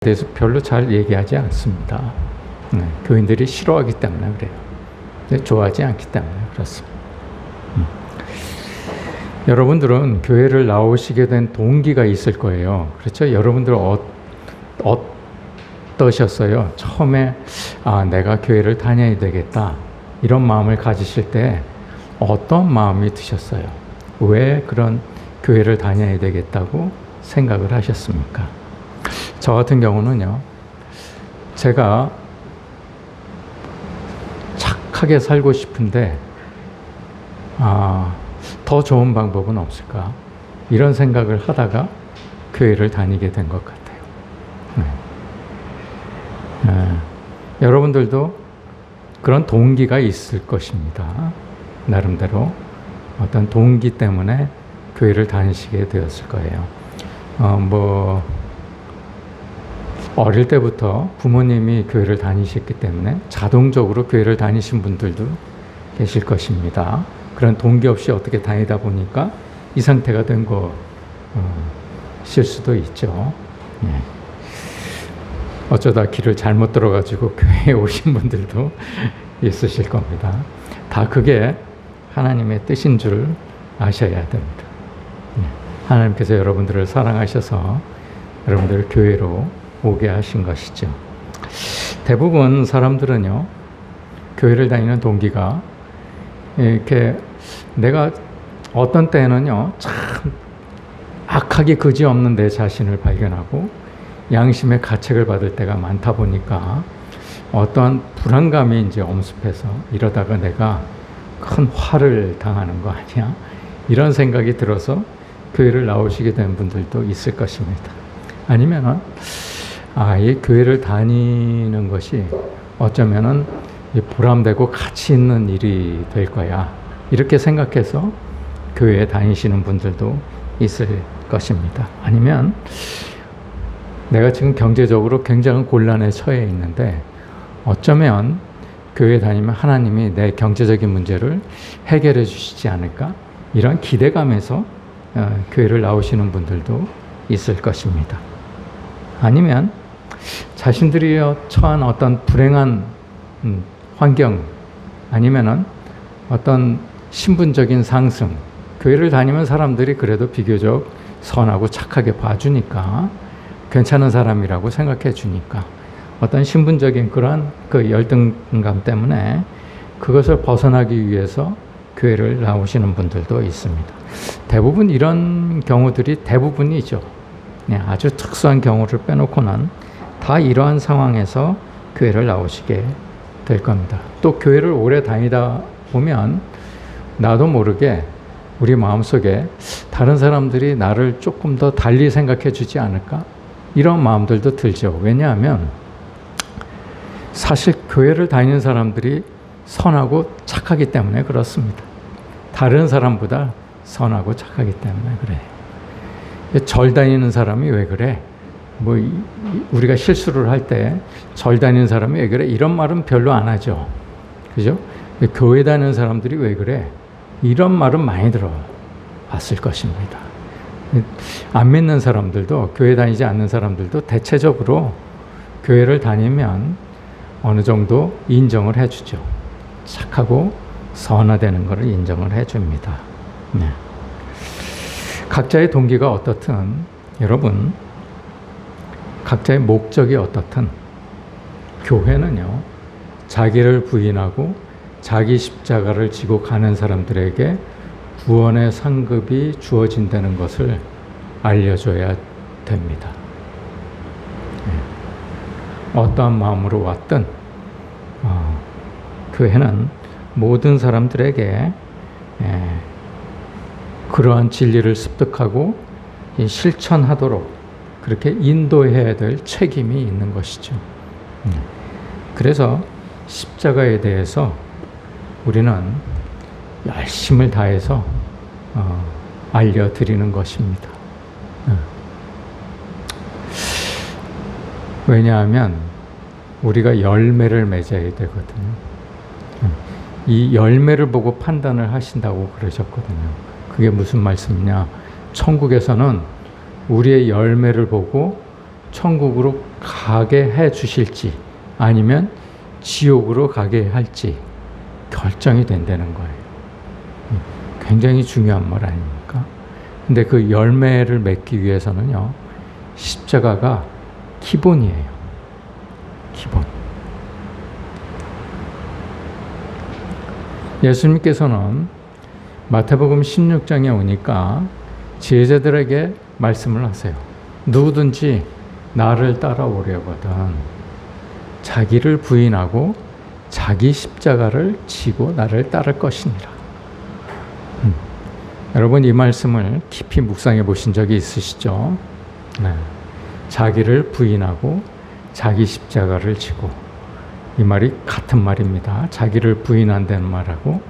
대해서 별로 잘 얘기하지 않습니다. 교인들이 싫어하기 때문에 그래요. 좋아하지 않기 때문에 그렇습니다. 여러분들은 교회를 나오시게 된 동기가 있을 거예요. 그렇죠? 여러분들 어떠셨어요? 처음에 내가 교회를 다녀야 되겠다 이런 마음을 가지실 때 어떤 마음이 드셨어요? 왜 그런 교회를 다녀야 되겠다고 생각을 하셨습니까? 저 같은 경우는요, 제가 착하게 살고 싶은데 더 좋은 방법은 없을까? 이런 생각을 하다가 교회를 다니게 된 것 같아요. 여러분들도 그런 동기가 있을 것입니다. 나름대로 어떤 동기 때문에 교회를 다니시게 되었을 거예요. 어릴 때부터 부모님이 교회를 다니셨기 때문에 자동적으로 교회를 다니신 분들도 계실 것입니다. 그런 동기 없이 어떻게 다니다 보니까 이 상태가 된 것일 수도 있죠. 어쩌다 길을 잘못 들어가지고 교회에 오신 분들도 있으실 겁니다. 다 그게 하나님의 뜻인 줄 아셔야 됩니다. 하나님께서 여러분들을 사랑하셔서 여러분들을 교회로 오게 하신 것이죠. 대부분 사람들은요, 교회를 다니는 동기가 이렇게 내가 어떤 때는요, 참 악하기 그지없는 내 자신을 발견하고 양심의 가책을 받을 때가 많다 보니까 어떠한 불안감이 이제 엄습해서 이러다가 내가 큰 화를 당하는 거 아니야? 이런 생각이 들어서 교회를 나오시게 된 분들도 있을 것입니다. 아니면은 이 교회를 다니는 것이 어쩌면은 보람되고 가치 있는 일이 될 거야. 이렇게 생각해서 교회에 다니시는 분들도 있을 것입니다. 아니면 내가 지금 경제적으로 굉장히 곤란에 처해 있는데 어쩌면 교회에 다니면 하나님이 내 경제적인 문제를 해결해 주시지 않을까? 이런 기대감에서 교회를 나오시는 분들도 있을 것입니다. 아니면 자신들이 처한 어떤 불행한 환경 아니면은 어떤 신분적인 상승, 교회를 다니면 사람들이 그래도 비교적 선하고 착하게 봐주니까 괜찮은 사람이라고 생각해 주니까 어떤 신분적인 그러한 그 열등감 때문에 그것을 벗어나기 위해서 교회를 나오시는 분들도 있습니다. 대부분 이런 경우들이 대부분이죠. 아주 특수한 경우를 빼놓고는 다 이러한 상황에서 교회를 나오시게 될 겁니다. 또 교회를 오래 다니다 보면 나도 모르게 우리 마음속에 다른 사람들이 나를 조금 더 달리 생각해 주지 않을까? 이런 마음들도 들죠. 왜냐하면 사실 교회를 다니는 사람들이 선하고 착하기 때문에 그렇습니다. 다른 사람보다 선하고 착하기 때문에 그래. 절 다니는 사람이 왜 그래? 우리가 실수를 할 때 절 다니는 사람이 왜 그래? 이런 말은 별로 안 하죠. 그죠? 교회 다니는 사람들이 왜 그래? 이런 말은 많이 들어봤을 것입니다. 안 믿는 사람들도, 교회 다니지 않는 사람들도 대체적으로 교회를 다니면 어느 정도 인정을 해주죠. 착하고 선화되는 것을 인정을 해줍니다. 각자의 동기가 어떻든 여러분, 각자의 목적이 어떻든 교회는요, 자기를 부인하고 자기 십자가를 지고 가는 사람들에게 구원의 상급이 주어진다는 것을 알려줘야 됩니다. 어떠한 마음으로 왔든 교회는 모든 사람들에게 그러한 진리를 습득하고 실천하도록 그렇게 인도해야 될 책임이 있는 것이죠. 그래서 십자가에 대해서 우리는 열심을 다해서 알려드리는 것입니다. 왜냐하면 우리가 열매를 맺어야 되거든요. 이 열매를 보고 판단을 하신다고 그러셨거든요. 그게 무슨 말씀이냐? 천국에서는 우리의 열매를 보고 천국으로 가게 해 주실지 아니면 지옥으로 가게 할지 결정이 된다는 거예요. 굉장히 중요한 말 아닙니까? 근데 그 열매를 맺기 위해서는요, 십자가가 기본이에요. 기본. 예수님께서는 마태복음 16장에 오니까 제자들에게 말씀을 하세요. 누구든지 나를 따라오려거든 자기를 부인하고 자기 십자가를 지고 나를 따를 것이니라. 여러분 이 말씀을 깊이 묵상해 보신 적이 있으시죠? 네. 자기를 부인하고 자기 십자가를 지고, 이 말이 같은 말입니다. 자기를 부인한다는 말하고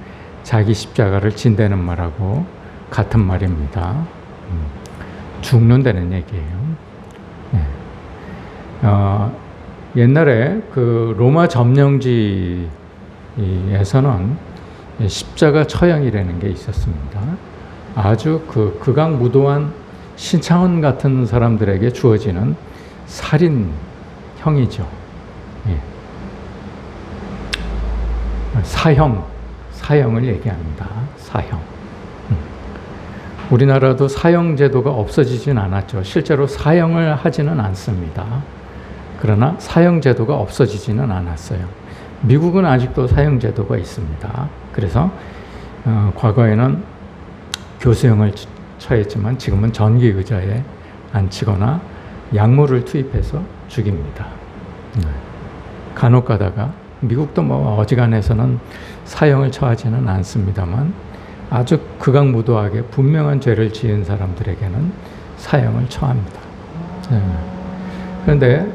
자기 십자가를 진다는 말하고 같은 말입니다. 죽는다는 얘기예요. 네. 옛날에 그 로마 점령지에서는 십자가 처형이라는 게 있었습니다. 아주 극악무도한 신창원 같은 사람들에게 주어지는 살인형이죠. 예. 사형을 얘기합니다. 사형. 우리나라도 사형 제도가 없어지진 않았죠. 실제로 사형을 하지는 않습니다. 그러나 사형 제도가 없어지지는 않았어요. 미국은 아직도 사형 제도가 있습니다. 그래서 과거에는 교수형을 처했지만 지금은 전기 의자에 앉히거나 약물을 투입해서 죽입니다. 간혹 가다가 미국도 뭐 어지간해서는 사형을 처하지는 않습니다만 아주 극악무도하게 분명한 죄를 지은 사람들에게는 사형을 처합니다. 그런데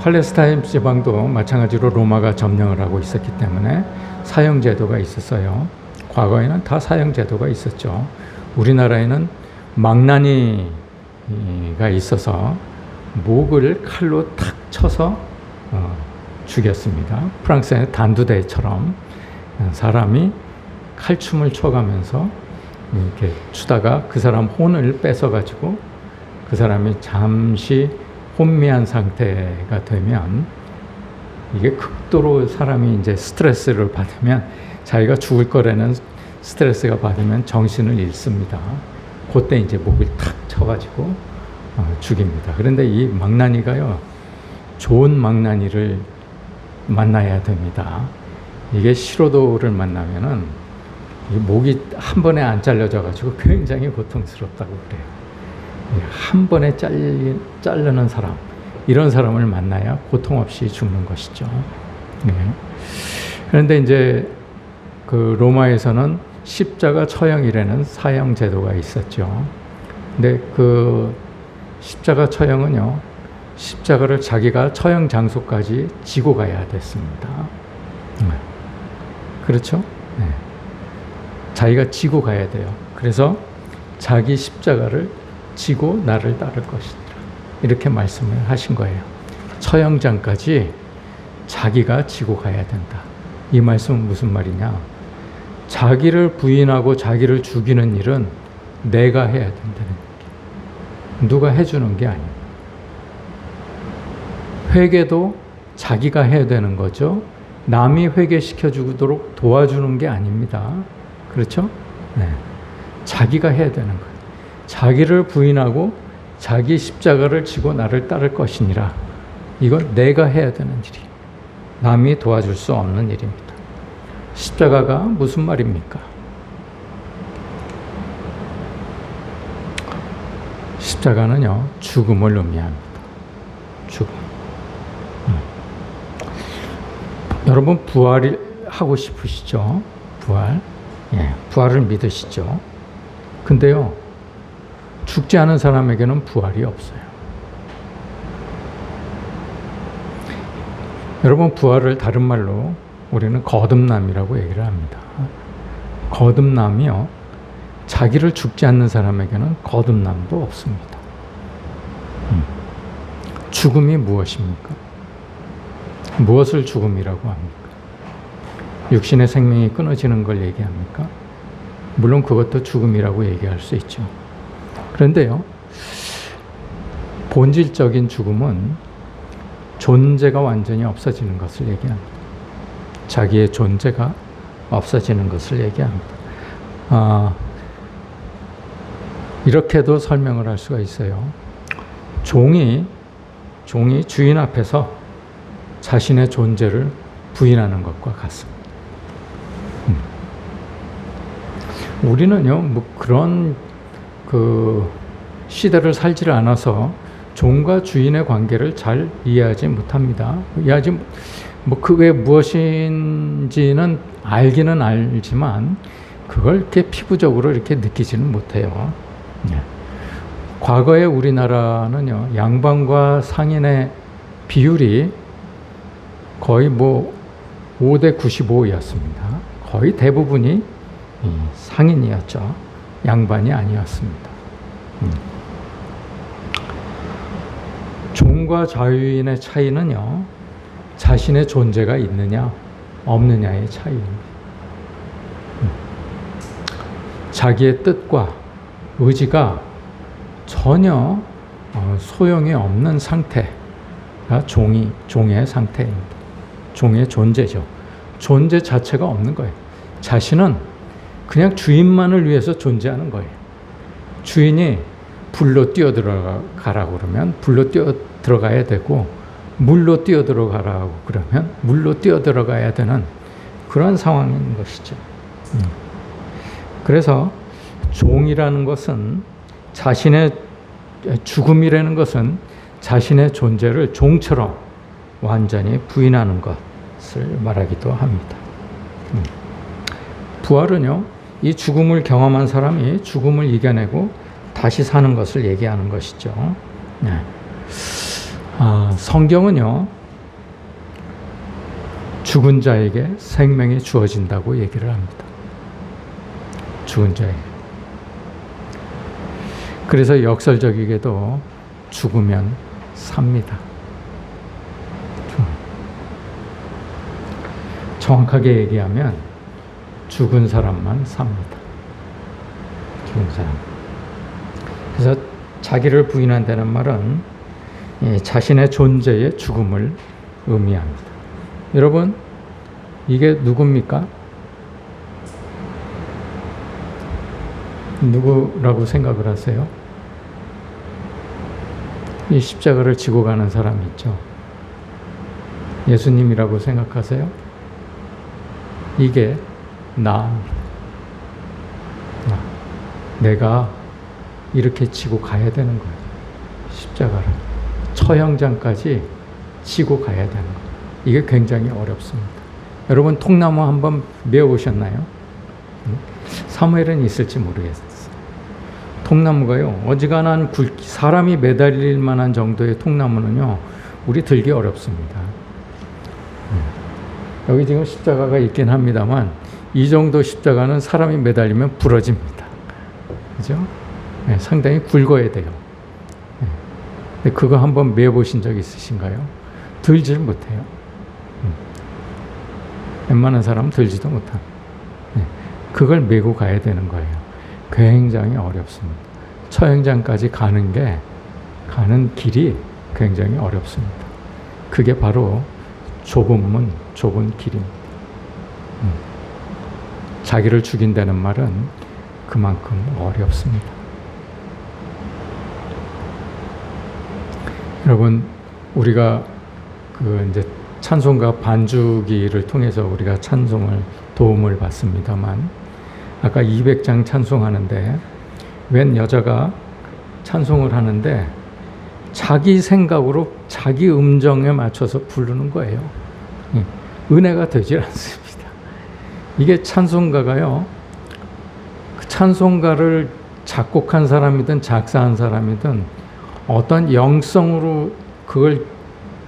팔레스타인 지방도 마찬가지로 로마가 점령을 하고 있었기 때문에 사형 제도가 있었어요. 과거에는 다 사형 제도가 있었죠. 우리나라에는 망나니가 있어서 목을 칼로 탁 쳐서 죽였습니다. 프랑스의 단두대처럼 사람이 칼춤을 춰가면서 이렇게 추다가 그 사람 혼을 뺏어가지고 그 사람이 잠시 혼미한 상태가 되면, 이게 극도로 사람이 이제 스트레스를 받으면, 자기가 죽을 거라는 스트레스가 받으면 정신을 잃습니다. 그때 이제 목을 탁 쳐가지고 죽입니다. 그런데 이 망나니가요, 좋은 망나니를 만나야 됩니다. 이게 시로도를 만나면은 이 목이 한 번에 안 잘려져가지고 굉장히 고통스럽다고 그래요. 한 번에 자르는 사람, 이런 사람을 만나야 고통 없이 죽는 것이죠. 네. 그런데 이제 그 로마에서는 십자가 처형이라는 사형 제도가 있었죠. 근데 그 십자가 처형은요, 십자가를 자기가 처형 장소까지 지고 가야 됐습니다. 그렇죠? 네. 자기가 지고 가야 돼요. 그래서 자기 십자가를 지고 나를 따를 것이다, 이렇게 말씀을 하신 거예요. 처형장까지 자기가 지고 가야 된다. 이 말씀은 무슨 말이냐? 자기를 부인하고 자기를 죽이는 일은 내가 해야 된다는 얘기. 누가 해주는 게 아니에요. 회개도 자기가 해야 되는 거죠. 남이 회개시켜 주도록 도와주는 게 아닙니다. 그렇죠? 네. 자기가 해야 되는 거예요. 자기를 부인하고 자기 십자가를 지고 나를 따를 것이니라. 이건 내가 해야 되는 일이에요. 남이 도와줄 수 없는 일입니다. 십자가가 무슨 말입니까? 십자가는요, 죽음을 의미합니다. 죽음. 여러분 부활을 하고 싶으시죠? 부활. 예, 부활을 믿으시죠? 근데요, 죽지 않은 사람에게는 부활이 없어요. 여러분, 부활을 다른 말로 우리는 거듭남이라고 얘기를 합니다. 거듭남이요, 자기를 죽지 않는 사람에게는 거듭남도 없습니다. 죽음이 무엇입니까? 무엇을 죽음이라고 합니까? 육신의 생명이 끊어지는 걸 얘기합니까? 물론 그것도 죽음이라고 얘기할 수 있죠. 그런데요, 본질적인 죽음은 존재가 완전히 없어지는 것을 얘기합니다. 자기의 존재가 없어지는 것을 얘기합니다. 이렇게도 설명을 할 수가 있어요. 종이 주인 앞에서 자신의 존재를 부인하는 것과 같습니다. 우리는요, 뭐 그런 시대를 살지를 않아서 종과 주인의 관계를 잘 이해하지 못합니다. 뭐 그게 무엇인지는 알기는 알지만 그걸 이렇게 피부적으로 이렇게 느끼지는 못해요. 과거에 우리나라는요, 양반과 상인의 비율이 거의 5대 95였습니다. 거의 대부분이 상인이었죠. 양반이 아니었습니다. 종과 자유인의 차이는요, 자신의 존재가 있느냐 없느냐의 차이입니다. 자기의 뜻과 의지가 전혀 소용이 없는 상태가 종의 상태입니다. 종의 존재죠. 존재 자체가 없는 거예요. 자신은 그냥 주인만을 위해서 존재하는 거예요. 주인이 불로 뛰어들어가라고 그러면 불로 뛰어들어가야 되고, 물로 뛰어들어가라고 그러면 물로 뛰어들어가야 되는 그런 상황인 것이죠. 그래서 종이라는 것은 죽음이라는 것은 자신의 존재를 종처럼 완전히 부인하는 것을 말하기도 합니다. 부활은요, 이 죽음을 경험한 사람이 죽음을 이겨내고 다시 사는 것을 얘기하는 것이죠. 성경은요, 죽은 자에게 생명이 주어진다고 얘기를 합니다. 죽은 자에게. 그래서 역설적이게도 죽으면 삽니다. 정확하게 얘기하면 죽은 사람만 삽니다. 죽은 사람. 그래서 자기를 부인한다는 말은 자신의 존재의 죽음을 의미합니다. 여러분, 이게 누굽니까? 누구라고 생각을 하세요? 이 십자가를 지고 가는 사람이 있죠. 예수님이라고 생각하세요? 이게 나입니다. 내가 이렇게 지고 가야 되는 거예요. 십자가를. 처형장까지 지고 가야 되는 거예요. 이게 굉장히 어렵습니다. 여러분, 통나무 한번 메어보셨나요? 사무엘은 있을지 모르겠어요. 통나무가요, 어지간한 사람이 매달릴 만한 정도의 통나무는요, 우리 들기 어렵습니다. 여기 지금 십자가가 있긴 합니다만, 이 정도 십자가는 사람이 매달리면 부러집니다. 그죠? 네, 상당히 굵어야 돼요. 네. 근데 그거 한번 메어보신 적 있으신가요? 들질 못해요. 웬만한 사람은 들지도 못합니다. 네. 그걸 메고 가야 되는 거예요. 굉장히 어렵습니다. 처형장까지 가는 길이 굉장히 어렵습니다. 그게 바로 좁은 길입니다. 자기를 죽인다는 말은 그만큼 어렵습니다. 여러분, 우리가 이제 찬송가 반주기를 통해서 우리가 찬송을 도움을 받습니다만, 아까 200장 찬송하는데 웬 여자가 찬송을 하는데 자기 생각으로 자기 음정에 맞춰서 부르는 거예요. 은혜가 되질 않습니다. 이게 찬송가가요, 그 찬송가를 작곡한 사람이든 작사한 사람이든 어떤 영성으로 그걸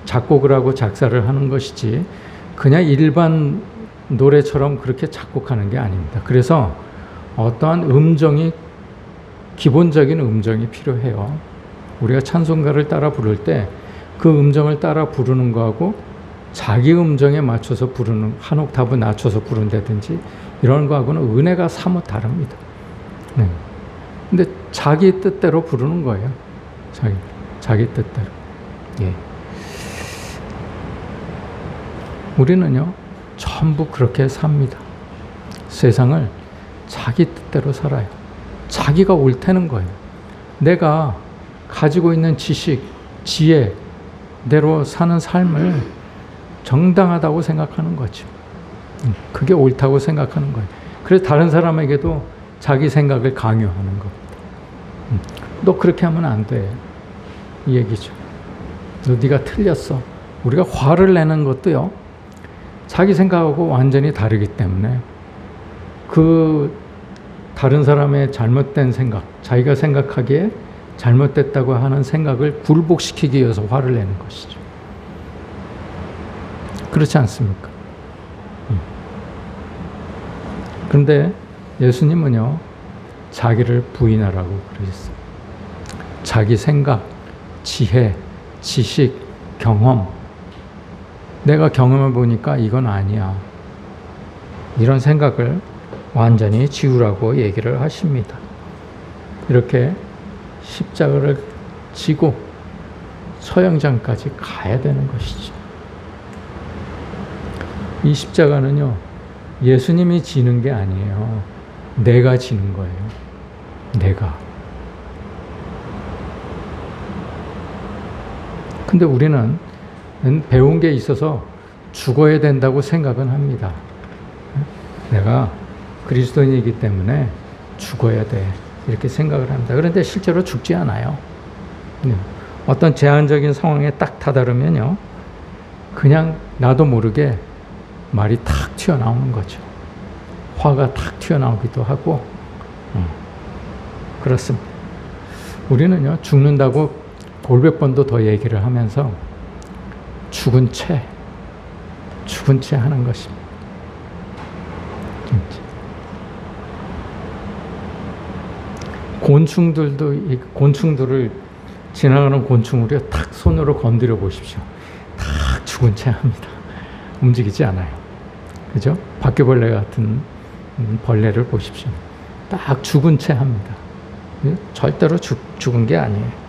작곡을 하고 작사를 하는 것이지 그냥 일반 노래처럼 그렇게 작곡하는 게 아닙니다. 그래서 어떠한 기본적인 음정이 필요해요. 우리가 찬송가를 따라 부를 때 그 음정을 따라 부르는 거하고 자기 음정에 맞춰서 부르는, 한 옥타브 낮춰서 부른다든지 이런 거하고는 은혜가 사뭇 다릅니다. 네. 근데 자기 뜻대로 부르는 거예요. 자기 뜻대로. 예. 우리는요, 전부 그렇게 삽니다. 세상을 자기 뜻대로 살아요. 자기가 옳다는 거예요. 내가 가지고 있는 지식, 지혜대로 사는 삶을 정당하다고 생각하는 거죠. 그게 옳다고 생각하는 거예요. 그래서 다른 사람에게도 자기 생각을 강요하는 겁니다. 너 그렇게 하면 안 돼. 이 얘기죠. 네가 틀렸어. 우리가 화를 내는 것도요, 자기 생각하고 완전히 다르기 때문에 그 다른 사람의 잘못된 생각, 자기가 생각하기에 잘못됐다고 하는 생각을 굴복시키기 위해서 화를 내는 것이죠. 그렇지 않습니까? 그런데 예수님은요, 자기를 부인하라고 그러셨어요. 자기 생각, 지혜, 지식, 경험, 내가 경험해 보니까 이건 아니야. 이런 생각을 완전히 지우라고 얘기를 하십니다. 이렇게 십자가를 지고 처형장까지 가야 되는 것이죠. 이 십자가는요, 예수님이 지는 게 아니에요. 내가 지는 거예요. 내가. 근데 우리는 배운 게 있어서 죽어야 된다고 생각은 합니다. 내가 그리스도인이기 때문에 죽어야 돼. 이렇게 생각을 합니다. 그런데 실제로 죽지 않아요. 어떤 제한적인 상황에 딱 다다르면요, 그냥 나도 모르게 말이 탁 튀어나오는 거죠. 화가 탁 튀어나오기도 하고, 그렇습니다. 우리는요, 죽는다고 골백 번도 더 얘기를 하면서 죽은 채 하는 것입니다. 곤충들을 지나가는 곤충을 탁 손으로 건드려 보십시오. 탁 죽은 채 합니다. 움직이지 않아요. 그죠? 바퀴벌레 같은 벌레를 보십시오. 딱 죽은 채 합니다. 절대로 죽은 게 아니에요.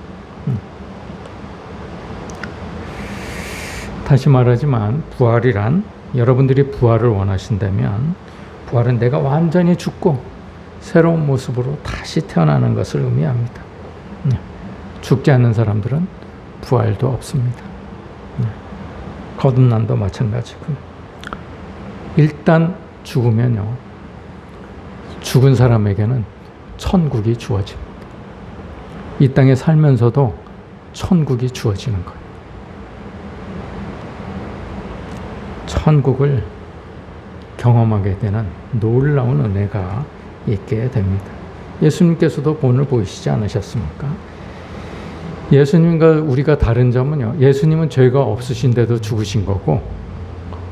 다시 말하지만 부활이란, 여러분들이 부활을 원하신다면 부활은 내가 완전히 죽고 새로운 모습으로 다시 태어나는 것을 의미합니다. 죽지 않는 사람들은 부활도 없습니다. 거듭남도 마찬가지고요. 일단 죽으면요, 죽은 사람에게는 천국이 주어집니다. 이 땅에 살면서도 천국이 주어지는 거예요. 천국을 경험하게 되는 놀라운 은혜가 있게 됩니다. 예수님께서도 본을 보이시지 않으셨습니까? 예수님과 우리가 다른 점은요, 예수님은 죄가 없으신데도 죽으신 거고,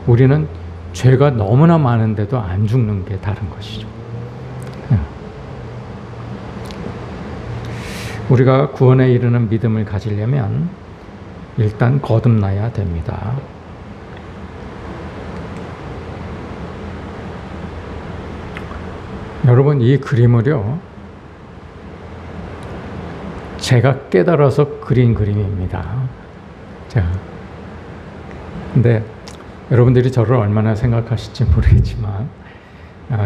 우리는 죄가 너무나 많은데도 안 죽는 게 다른 것이죠. 우리가 구원에 이르는 믿음을 가지려면 일단 거듭나야 됩니다. 여러분, 이 그림을요, 제가 깨달아서 그린 그림입니다. 자, 근데 여러분들이 저를 얼마나 생각하실지 모르겠지만,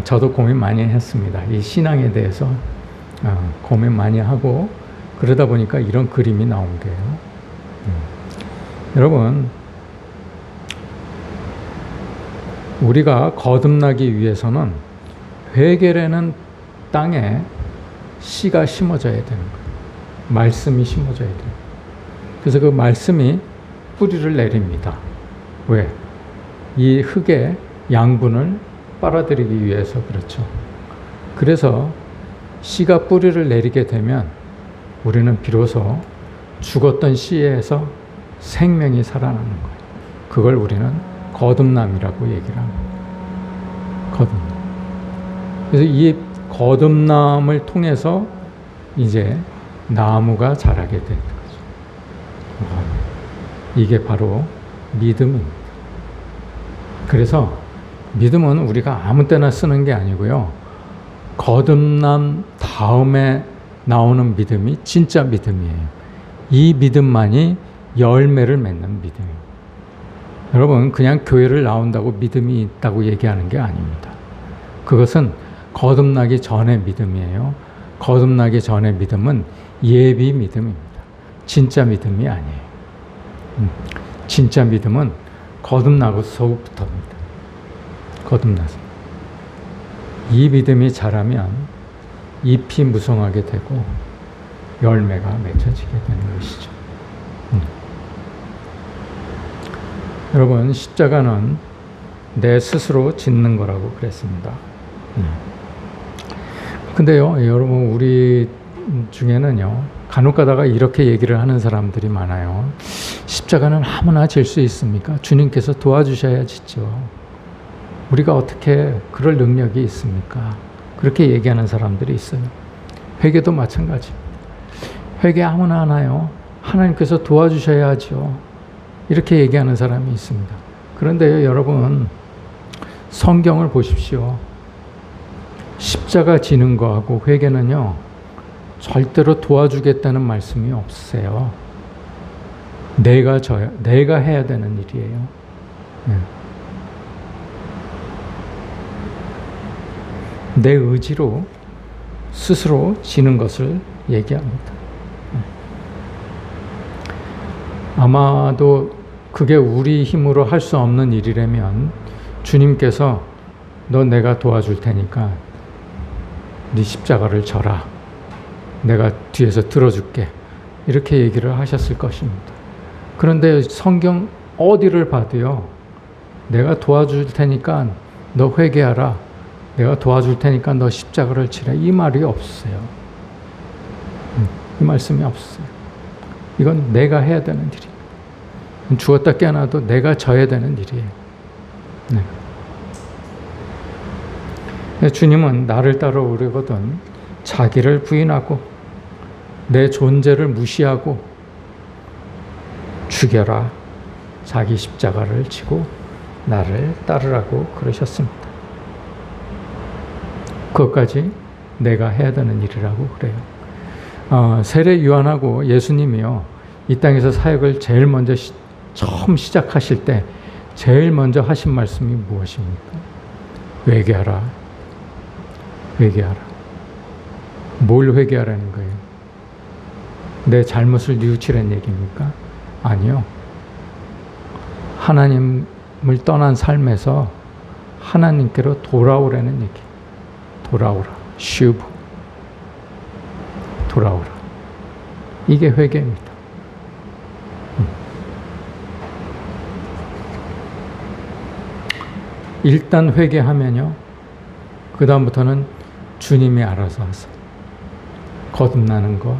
저도 고민 많이 했습니다. 이 신앙에 대해서 고민 많이 하고, 그러다 보니까 이런 그림이 나온 거예요. 여러분, 우리가 거듭나기 위해서는 회개라는 땅에 씨가 심어져야 되는 거예요. 말씀이 심어져야 돼요. 그래서 그 말씀이 뿌리를 내립니다. 왜? 이 흙의 양분을 빨아들이기 위해서 그렇죠. 그래서 씨가 뿌리를 내리게 되면 우리는 비로소 죽었던 씨에서 생명이 살아나는 거예요. 그걸 우리는 거듭남이라고 얘기를 합니다. 거듭남. 그래서 이 거듭남을 통해서 이제 나무가 자라게 되는 거죠. 이게 바로 믿음입니다. 그래서 믿음은 우리가 아무 때나 쓰는 게 아니고요, 거듭남 다음에 나오는 믿음이 진짜 믿음이에요. 이 믿음만이 열매를 맺는 믿음입니다. 여러분, 그냥 교회를 나온다고 믿음이 있다고 얘기하는 게 아닙니다. 그것은 거듭나기 전의 믿음이에요. 거듭나기 전의 믿음은 예비 믿음입니다. 진짜 믿음이 아니에요. 진짜 믿음은 거듭나고서부터입니다. 거듭나서. 이 믿음이 자라면 잎이 무성하게 되고 열매가 맺혀지게 되는 것이죠. 여러분, 십자가는 내 스스로 짓는 거라고 그랬습니다. 근데요, 여러분, 우리 중에는요, 간혹 가다가 이렇게 얘기를 하는 사람들이 많아요. 십자가는 아무나 질 수 있습니까? 주님께서 도와주셔야 짓죠. 우리가 어떻게 그럴 능력이 있습니까? 그렇게 얘기하는 사람들이 있어요. 회개도 마찬가지입니다. 회개 아무나 하나요? 하나님께서 도와주셔야 하죠. 이렇게 얘기하는 사람이 있습니다. 그런데 여러분, 성경을 보십시오. 십자가 지는 거하고 회개는요, 절대로 도와주겠다는 말씀이 없으세요. 내가 해야 되는 일이에요. 내 의지로 스스로 지는 것을 얘기합니다. 아마도 그게 우리 힘으로 할 수 없는 일이라면 주님께서 너 내가 도와줄 테니까 네 십자가를 져라. 내가 뒤에서 들어줄게. 이렇게 얘기를 하셨을 것입니다. 그런데 성경 어디를 봐도요, 내가 도와줄 테니까 너 회개하라. 내가 도와줄 테니까 너 십자가를 지라. 이 말이 없어요. 이 말씀이 없어요. 이건 내가 해야 되는 일이에요. 죽었다 깨어나도 내가 져야 되는 일이에요. 네. 주님은 나를 따라오려거든 자기를 부인하고 내 존재를 무시하고 죽여라. 자기 십자가를 지고 나를 따르라고 그러셨습니다. 그것까지 내가 해야 되는 일이라고 그래요. 세례 요한하고 예수님이요, 이 땅에서 사역을 제일 먼저 처음 시작하실 때 제일 먼저 하신 말씀이 무엇입니까? 회개하라. 회개하라. 뭘 회개하라는 거예요? 내 잘못을 뉘우치라는 얘기입니까? 아니요. 하나님을 떠난 삶에서 하나님께로 돌아오라는 얘기. 돌아오라. 슈브. 돌아오라. 이게 회개입니다. 일단 회개하면요, 그 다음부터는 주님이 알아서 하세요. 거듭나는 것,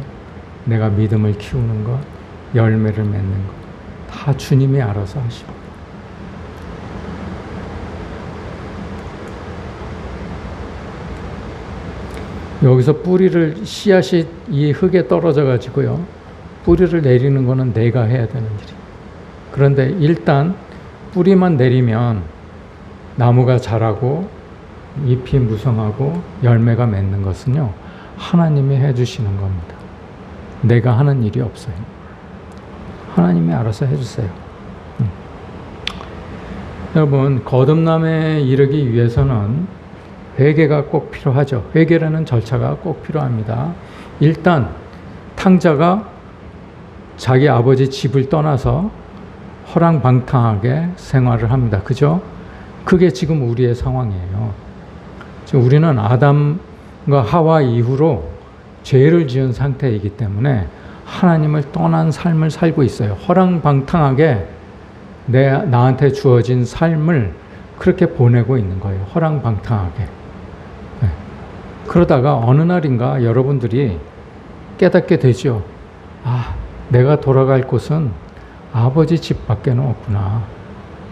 내가 믿음을 키우는 것, 열매를 맺는 것, 다 주님이 알아서 하시고. 여기서 씨앗이 이 흙에 떨어져 가지고요, 뿌리를 내리는 거는 내가 해야 되는 일이에요. 그런데 일단 뿌리만 내리면 나무가 자라고 잎이 무성하고 열매가 맺는 것은요, 하나님이 해주시는 겁니다. 내가 하는 일이 없어요. 하나님이 알아서 해주세요. 여러분, 거듭남에 이르기 위해서는 회개가 꼭 필요하죠. 회개라는 절차가 꼭 필요합니다. 일단 탕자가 자기 아버지 집을 떠나서 허랑방탕하게 생활을 합니다. 그죠? 그게 지금 우리의 상황이에요. 지금 우리는 아담과 하와 이후로 죄를 지은 상태이기 때문에 하나님을 떠난 삶을 살고 있어요. 허랑방탕하게 나한테 주어진 삶을 그렇게 보내고 있는 거예요. 허랑방탕하게. 네. 그러다가 어느 날인가 여러분들이 깨닫게 되죠. 아, 내가 돌아갈 곳은 아버지 집밖에 없구나.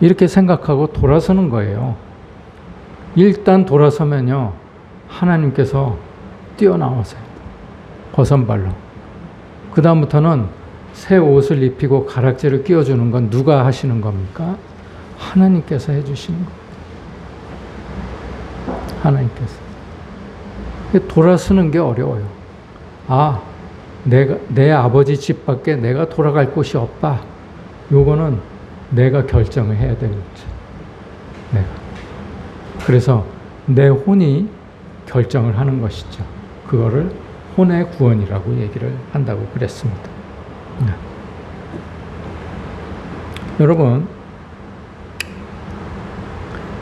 이렇게 생각하고 돌아서는 거예요. 일단 돌아서면요, 하나님께서 뛰어나오세요. 버선발로. 그 다음부터는 새 옷을 입히고 가락지를 끼워주는 건 누가 하시는 겁니까? 하나님께서 해주시는 거예요. 하나님께서. 돌아서는 게 어려워요. 아, 내 아버지 집밖에 내가 돌아갈 곳이 없다. 요거는 내가 결정을 해야 되는 거죠. 내가. 그래서 내 혼이 결정을 하는 것이죠. 그거를 혼의 구원이라고 얘기를 한다고 그랬습니다. 네. 여러분,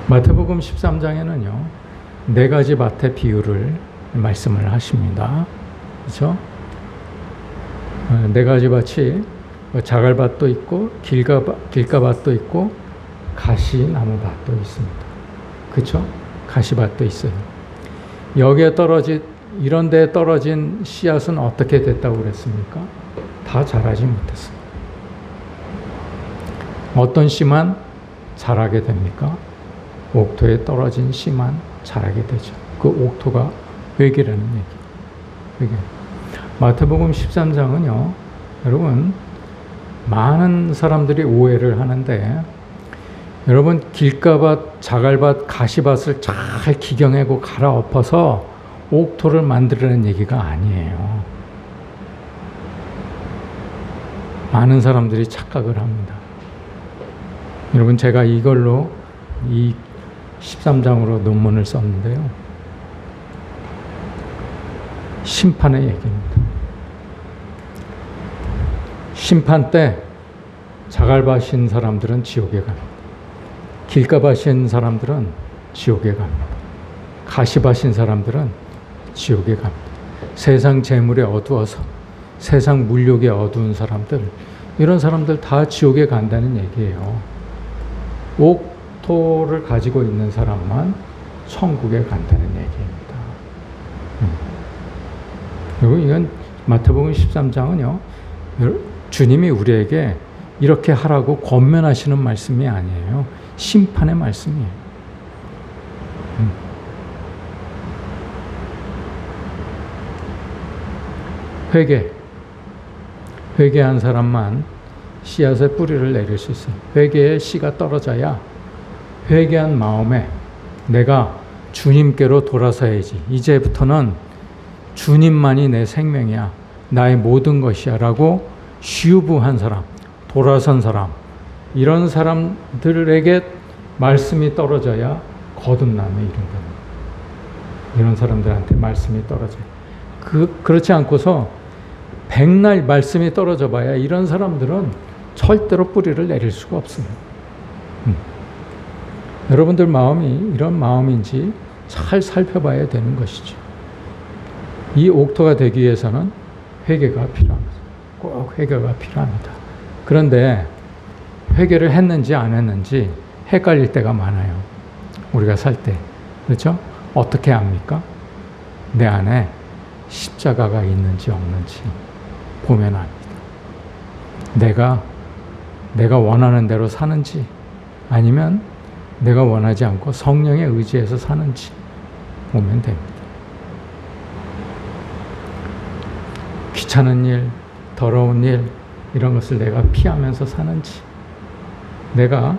마태복음 13장에는요, 4가지 밭의 비유를 말씀을 하십니다. 그렇죠? 4가지 밭이 자갈밭도 있고 길가밭도 있고 가시나무밭도 있습니다. 그렇죠? 가시밭도 있어요. 여기에 이런 데에 떨어진 씨앗은 어떻게 됐다고 그랬습니까? 다 자라지 못했어요. 어떤 씨만 자라게 됩니까? 옥토에 떨어진 씨만 자라게 되죠. 그 옥토가 회개라는 얘기. 회개. 마태복음 13장은요, 여러분, 많은 사람들이 오해를 하는데, 여러분, 길가밭, 자갈밭, 가시밭을 잘 기경하고 갈아엎어서 옥토를 만들라는 얘기가 아니에요. 많은 사람들이 착각을 합니다. 여러분, 제가 이걸로 이 13장으로 논문을 썼는데요. 심판의 얘기입니다. 심판 때 자갈밭인 사람들은 지옥에 갑니다. 길가밭인 사람들은 지옥에 갑니다. 가시밭인 사람들은 지옥에 갑니다. 세상 재물에 어두워서 세상 물욕에 어두운 사람들, 이런 사람들 다 지옥에 간다는 얘기예요. 옥토를 가지고 있는 사람만 천국에 간다는 얘기입니다. 그리고 이건 마태복음 13장은요, 주님이 우리에게 이렇게 하라고 권면하시는 말씀이 아니에요. 심판의 말씀이에요. 회개한 사람만 씨앗의 뿌리를 내릴 수 있어요. 회개의 씨가 떨어져야 회개한 마음에 내가 주님께로 돌아서야지. 이제부터는 주님만이 내 생명이야. 나의 모든 것이야. 라고 쉬우부한 사람, 돌아선 사람, 이런 사람들에게 말씀이 떨어져야 거듭남에 이른다. 이런 사람들한테 말씀이 떨어져요. 그렇지 않고서 백날 말씀이 떨어져 봐야 이런 사람들은 절대로 뿌리를 내릴 수가 없습니다. 여러분들 마음이 이런 마음인지 잘 살펴봐야 되는 것이죠. 이 옥토가 되기 위해서는 회개가 필요합니다. 꼭 회개가 필요합니다. 그런데 회개를 했는지 안 했는지 헷갈릴 때가 많아요. 우리가 살 때. 그렇죠? 어떻게 압니까? 내 안에 십자가가 있는지 없는지 보면 압니다. 내가 원하는 대로 사는지, 아니면 내가 원하지 않고 성령의 의지에서 사는지 보면 됩니다. 귀찮은 일, 더러운 일, 이런 것을 내가 피하면서 사는지, 내가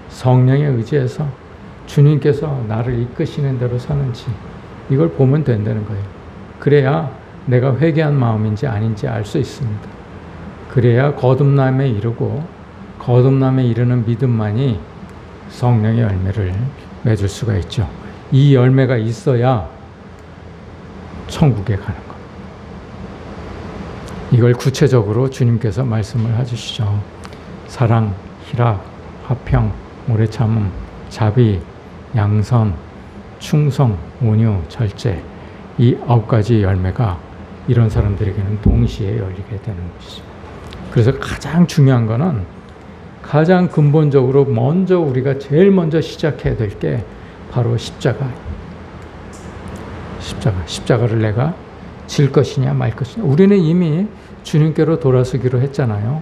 성령의 의지에서 주님께서 나를 이끄시는 대로 사는지, 이걸 보면 된다는 거예요. 그래야 내가 회개한 마음인지 아닌지 알 수 있습니다. 그래야 거듭남에 이르고, 거듭남에 이르는 믿음만이 성령의 열매를 맺을 수가 있죠. 이 열매가 있어야 천국에 가는 것. 이걸 구체적으로 주님께서 말씀을 해주시죠. 사랑, 희락, 화평, 오래 참음, 자비, 양선, 충성, 온유, 절제, 이 9가지 열매가 이런 사람들에게는 동시에 열리게 되는 것이죠. 그래서 가장 중요한 거는, 가장 근본적으로 먼저 우리가 제일 먼저 시작해야 될 게 바로 십자가를 내가 질 것이냐 말 것이냐. 우리는 이미 주님께로 돌아서기로 했잖아요.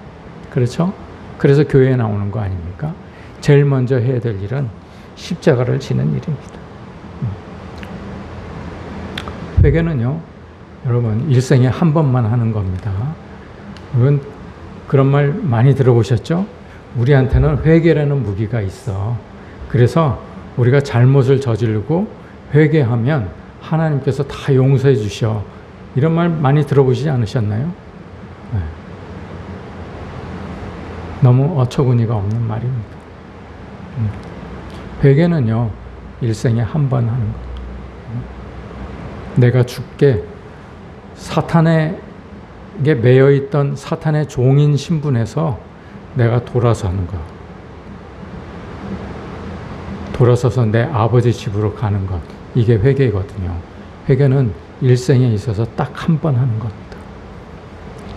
그렇죠? 그래서 교회에 나오는 거 아닙니까? 제일 먼저 해야 될 일은 십자가를 지는 일입니다. 회개는요, 여러분, 일생에 한 번만 하는 겁니다. 여러분, 그런 말 많이 들어보셨죠? 우리한테는 회개라는 무기가 있어. 그래서 우리가 잘못을 저지르고 회개하면 하나님께서 다 용서해 주셔. 이런 말 많이 들어보시지 않으셨나요? 네. 너무 어처구니가 없는 말입니다. 회개는요, 일생에 한 번 하는 것. 내가 죽게 사탄에게 매여있던 사탄의 종인 신분에서 내가 돌아서는 것. 돌아서서 내 아버지 집으로 가는 것. 이게 회개거든요. 회개는 일생에 있어서 딱 한 번 하는 겁니다.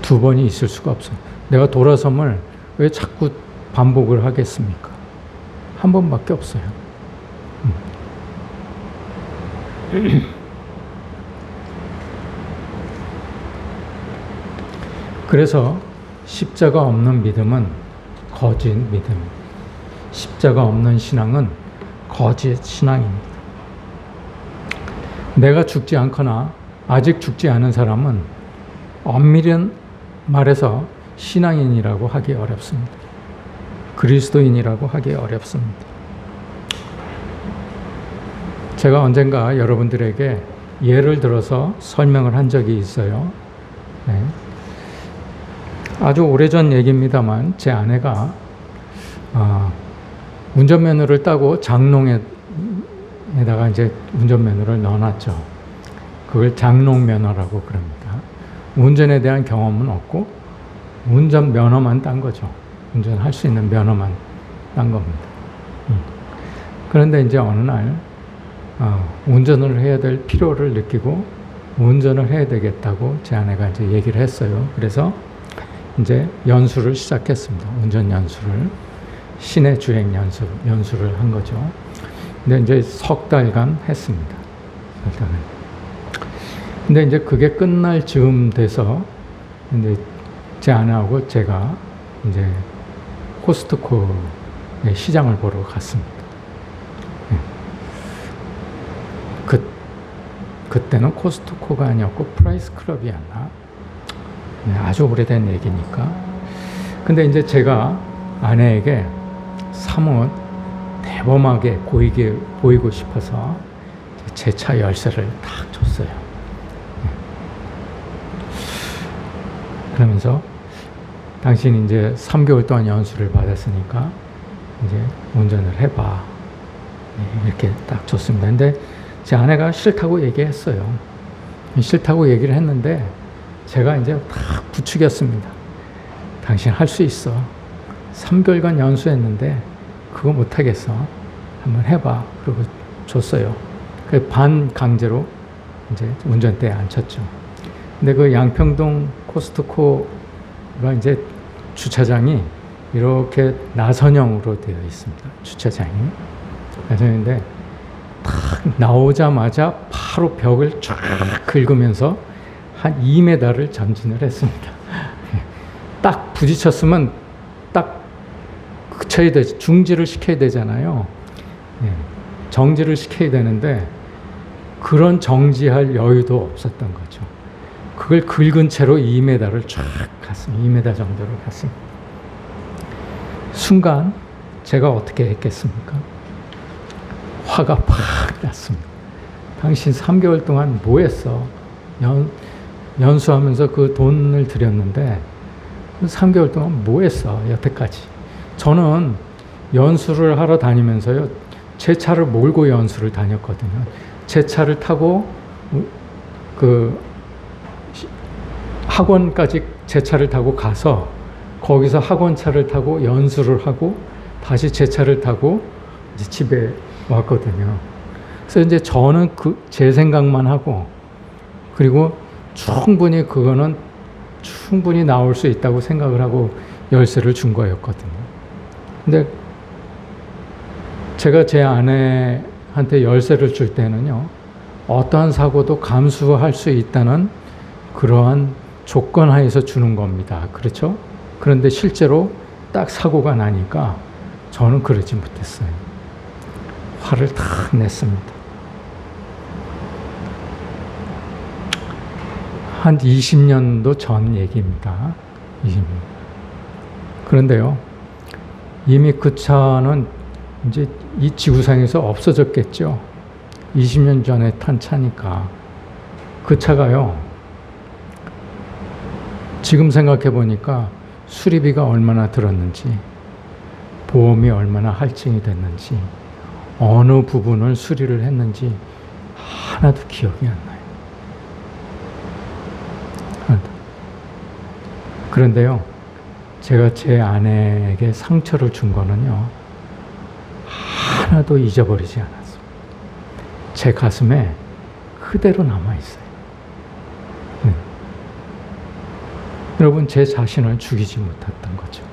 두 번이 있을 수가 없어요. 내가 돌아섬을 왜 자꾸 반복을 하겠습니까? 한 번밖에 없어요. 그래서 십자가 없는 믿음은 거짓 믿음. 십자가 없는 신앙은 거짓 신앙입니다. 내가 죽지 않거나 아직 죽지 않은 사람은 엄밀히 말해서 신앙인이라고 하기 어렵습니다. 그리스도인이라고 하기 어렵습니다. 제가 언젠가 여러분들에게 예를 들어서 설명을 한 적이 있어요. 네. 아주 오래전 얘기입니다만 제 아내가 운전면허를 따고 장롱에다가 이제 운전면허를 넣어놨죠. 그걸 장롱면허라고 그럽니다. 운전에 대한 경험은 없고 운전면허만 딴 거죠. 운전할 수 있는 면허만 딴 겁니다. 그런데 이제 어느 날 운전을 해야 될 필요를 느끼고 운전을 해야 되겠다고 제 아내가 이제 얘기를 했어요. 그래서 이제 연수를 시작했습니다. 운전 연수를. 시내 주행 연수를 한 거죠. 근데 이제 석 달간 했습니다. 석 달간. 근데 이제 그게 끝날 즈음 돼서 이제 제 아내하고 제가 이제 코스트코의 시장을 보러 갔습니다. 그때는 코스트코가 아니었고 프라이스 클럽이었나? 아주 오래된 얘기니까. 근데 이제 제가 아내에게 사뭇 대범하게 보이고 싶어서 제 차 열쇠를 딱 줬어요. 그러면서 당신 이제 3개월 동안 연수를 받았으니까 이제 운전을 해봐. 이렇게 딱 줬습니다. 근데 제 아내가 싫다고 얘기했어요. 싫다고 얘기를 했는데 제가 이제 딱 부추겼습니다. 당신 할 수 있어. 3개월간 연수했는데 그거 못하겠어. 한번 해봐. 그리고 줬어요. 반 강제로 이제 운전대에 앉혔죠. 근데 그 양평동 코스트코가 이제 주차장이 이렇게 나선형으로 되어 있습니다. 주차장이. 나선형인데 딱 나오자마자 바로 벽을 쫙 긁으면서 한 2m를 전진을 했습니다. 딱 부딪혔으면 딱 그쳐야 되지, 중지를 시켜야 되잖아요. 정지를 시켜야 되는데 그런 정지할 여유도 없었던 거죠. 그걸 긁은 채로 2m를 쫙 갔습니다. 2m 정도를 갔습니다. 순간 제가 어떻게 했겠습니까? 화가 팍 났습니다. 당신 3개월 동안 뭐 했어? 연수하면서 그 돈을 들였는데 3개월 동안 뭐 했어? 여태까지. 저는 연수를 하러 다니면서요, 제 차를 몰고 연수를 다녔거든요. 제 차를 타고 그 학원까지 제 차를 타고 가서 거기서 학원 차를 타고 연수를 하고 다시 제 차를 타고 이제 집에 왔거든요. 그래서 이제 저는 제 생각만 하고, 그리고 충분히 그거는 충분히 나올 수 있다고 생각을 하고 열쇠를 준 거였거든요. 근데 제가 제 아내한테 열쇠를 줄 때는요, 어떠한 사고도 감수할 수 있다는 그러한 조건 하에서 주는 겁니다. 그렇죠? 그런데 실제로 딱 사고가 나니까 저는 그러지 못했어요. 화를 탁 냈습니다. 한 20년도 전 얘기입니다. 20년. 그런데요, 이미 그 차는 이제 이 지구상에서 없어졌겠죠. 20년 전에 탄 차니까. 그 차가요, 지금 생각해 보니까 수리비가 얼마나 들었는지, 보험이 얼마나 할증이 됐는지, 어느 부분을 수리를 했는지 하나도 기억이 안 나요. 하나도. 그런데요, 제가 제 아내에게 상처를 준 거는요, 하나도 잊어버리지 않았어요. 제 가슴에 그대로 남아있어요. 네. 여러분, 제 자신을 죽이지 못했던 거죠.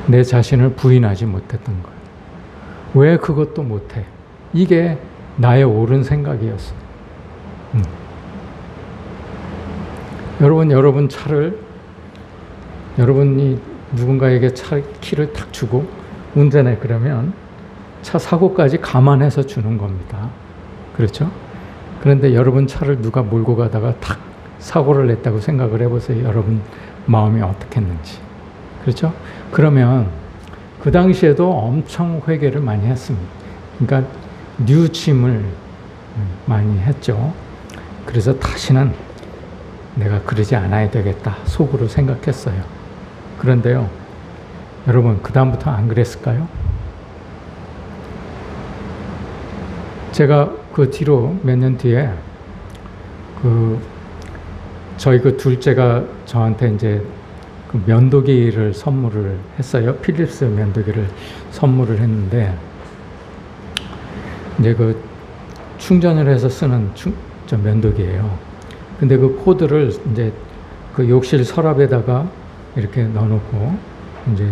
내 자신을 부인하지 못했던 거예요. 왜 그것도 못해? 이게 나의 옳은 생각이었어요. 여러분 차를, 여러분이 누군가에게 차 키를 탁 주고 운전해 그러면 차 사고까지 감안해서 주는 겁니다. 그렇죠? 그런데 여러분 차를 누가 몰고 가다가 탁 사고를 냈다고 생각을 해보세요. 여러분 마음이 어떻겠는지. 그렇죠? 그러면 그 당시에도 엄청 회개를 많이 했습니다. 그러니까 뉘우침을 많이 했죠. 그래서 다시는 내가 그러지 않아야 되겠다 속으로 생각했어요. 그런데요, 여러분 그 다음부터 안 그랬을까요? 제가 그 뒤로 몇 년 뒤에 저희 그 둘째가 저한테 이제 그 면도기를 선물을 했어요. 필립스 면도기를 선물을 했는데, 이제 그 충전을 해서 쓰는 저 면도기예요. 근데 그 코드를 이제 그 욕실 서랍에다가 이렇게 넣어놓고 이제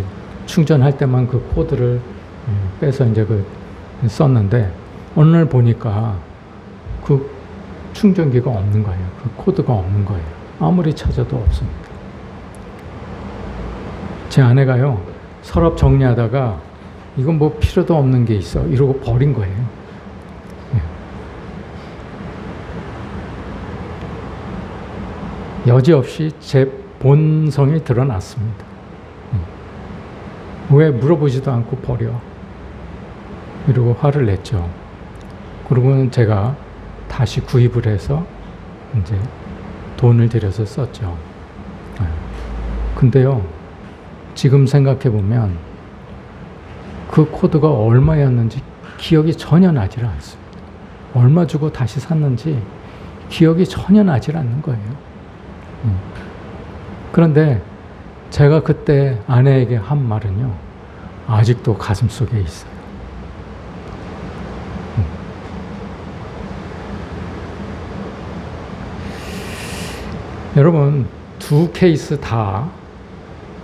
충전할 때만 그 코드를 빼서 이제 썼는데, 어느 날 보니까 그 충전기가 없는 거예요. 그 코드가 없는 거예요. 아무리 찾아도 없습니다. 제 아내가요, 서랍 정리하다가 이건 뭐 필요도 없는 게 있어 이러고 버린 거예요. 여지없이 제 본성이 드러났습니다. 왜 물어보지도 않고 버려? 이러고 화를 냈죠. 그러고는 제가 다시 구입을 해서 이제 돈을 들여서 썼죠. 근데요, 지금 생각해 보면 그 코드가 얼마였는지 기억이 전혀 나질 않습니다. 얼마 주고 다시 샀는지 기억이 전혀 나질 않는 거예요. 그런데 제가 그때 아내에게 한 말은요, 아직도 가슴 속에 있어요. 여러분, 두 케이스 다,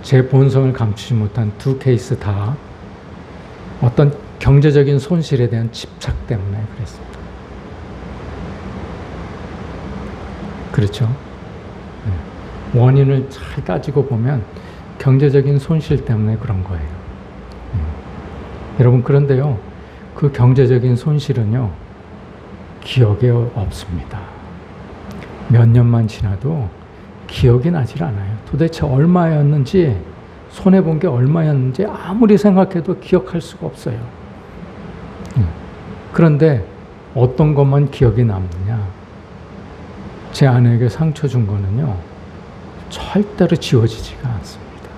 제 본성을 감추지 못한 두 케이스 다 어떤 경제적인 손실에 대한 집착 때문에 그랬습니다. 그렇죠? 원인을 잘 따지고 보면 경제적인 손실 때문에 그런 거예요. 여러분, 그런데요, 그 경제적인 손실은요, 기억에 없습니다. 몇 년만 지나도 기억이 나질 않아요. 도대체 얼마였는지, 손해본 게 얼마였는지 아무리 생각해도 기억할 수가 없어요. 그런데 어떤 것만 기억이 남느냐? 제 아내에게 상처 준 거는요, 절대로 지워지지가 않습니다.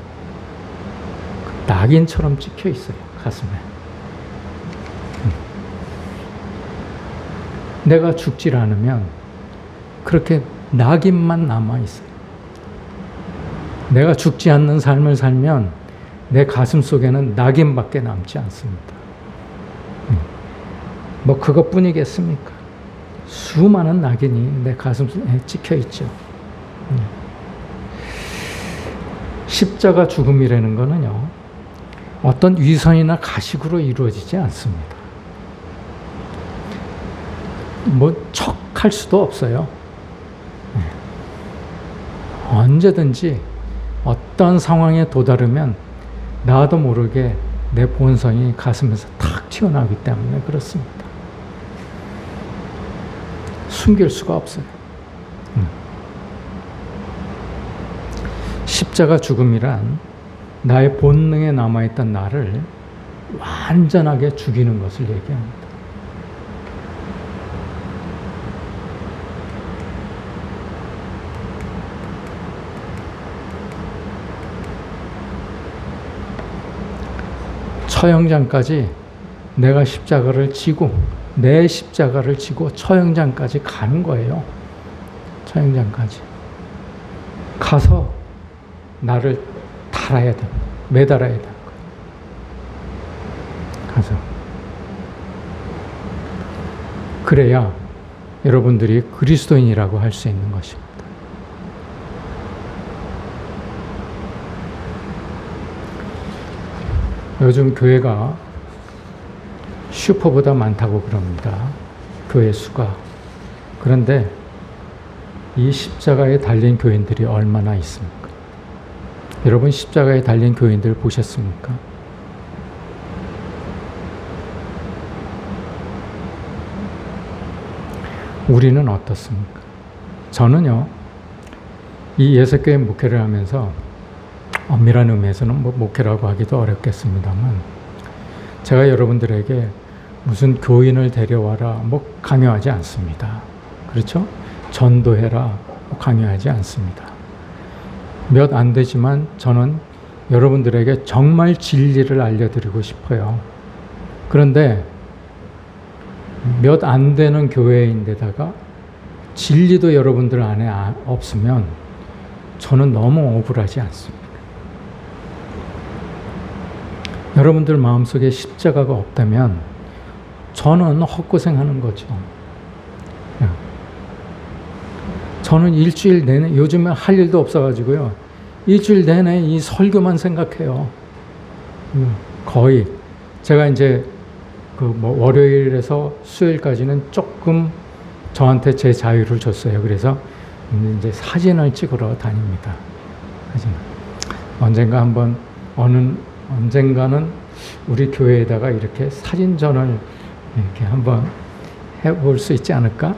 낙인처럼 찍혀 있어요, 가슴에. 내가 죽질 않으면 그렇게 낙인만 남아 있어요. 내가 죽지 않는 삶을 살면 내 가슴 속에는 낙인밖에 남지 않습니다. 뭐 그것뿐이겠습니까? 수많은 낙인이 내 가슴에 찍혀 있죠. 십자가 죽음이라는 거는요, 어떤 위선이나 가식으로 이루어지지 않습니다. 뭐 척할 수도 없어요. 언제든지 어떤 상황에 도달하면 나도 모르게 내 본성이 가슴에서 탁 튀어나오기 때문에 그렇습니다. 숨길 수가 없어요. 십자가 죽음이란 나의 본능에 남아있던 나를 완전하게 죽이는 것을 얘기합니다. 처형장까지 내가 십자가를 지고 내 십자가를 지고 처형장까지 가는 거예요. 처형장까지 가서 나를 달아야 됩니다. 매달아야 되는 거예요. 가서 그래야 여러분들이 그리스도인이라고 할 수 있는 것입니다. 요즘 교회가 슈퍼보다 많다고 그럽니다. 교회 수가. 그런데 이 십자가에 달린 교인들이 얼마나 있습니까? 여러분 십자가에 달린 교인들 보셨습니까? 우리는 어떻습니까? 저는요, 이 예석교회 목회를 하면서 엄밀한 의미에서는 목회라고 하기도 어렵겠습니다만, 제가 여러분들에게 무슨 교인을 데려와라 강요하지 않습니다. 그렇죠? 전도해라 강요하지 않습니다. 몇 안 되지만 저는 여러분들에게 정말 진리를 알려드리고 싶어요. 그런데 몇 안 되는 교회인데다가 진리도 여러분들 안에 없으면 저는 너무 억울하지 않습니다. 여러분들 마음속에 십자가가 없다면 저는 헛고생하는 거죠. 저는 일주일 내내, 요즘에 할 일도 없어가지고요, 일주일 내내 이 설교만 생각해요. 거의 제가 이제 월요일에서 수요일까지는 조금 저한테 제 자유를 줬어요. 그래서 이제 사진을 찍으러 다닙니다. 언젠가는 우리 교회에다가 이렇게 사진전을 이렇게 한번 해볼 수 있지 않을까?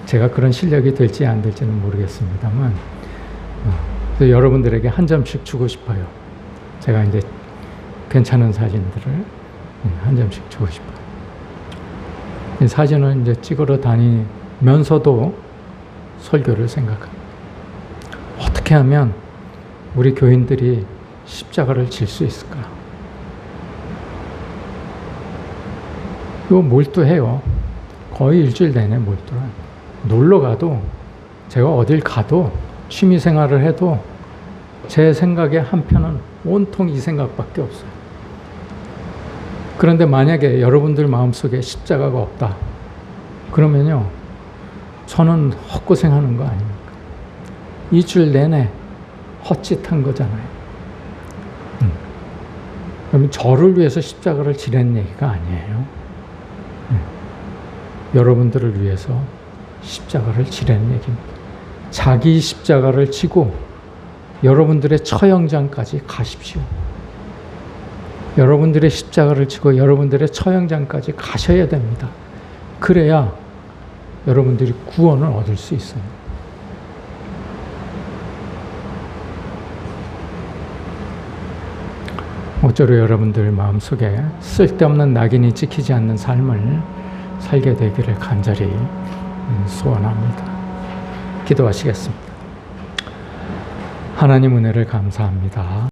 제가 그런 실력이 될지 안 될지는 모르겠습니다만, 여러분들에게 한 점씩 주고 싶어요. 제가 이제 괜찮은 사진들을 한 점씩 주고 싶어요. 이 사진을 이제 찍으러 다니면서도 설교를 생각합니다. 어떻게 하면 우리 교인들이 십자가를 질 수 있을까? 이거 몰두해요. 거의 일주일 내내 몰두를. 놀러 가도, 제가 어딜 가도, 취미 생활을 해도 제 생각의 한편은 온통 이 생각밖에 없어요. 그런데 만약에 여러분들 마음속에 십자가가 없다, 그러면요, 저는 헛고생하는 거 아닙니까? 일주일 내내 헛짓한 거잖아요. 그러면 저를 위해서 십자가를 지는 얘기가 아니에요. 여러분들을 위해서 십자가를 지는 얘기입니다. 자기 십자가를 지고 여러분들의 처형장까지 가십시오. 여러분들의 십자가를 지고 여러분들의 처형장까지 가셔야 됩니다. 그래야 여러분들이 구원을 얻을 수 있어요. 모쪼록 여러분들 마음속에 쓸데없는 낙인이 찍히지 않는 삶을 살게 되기를 간절히 소원합니다. 기도하시겠습니다. 하나님 은혜를 감사합니다.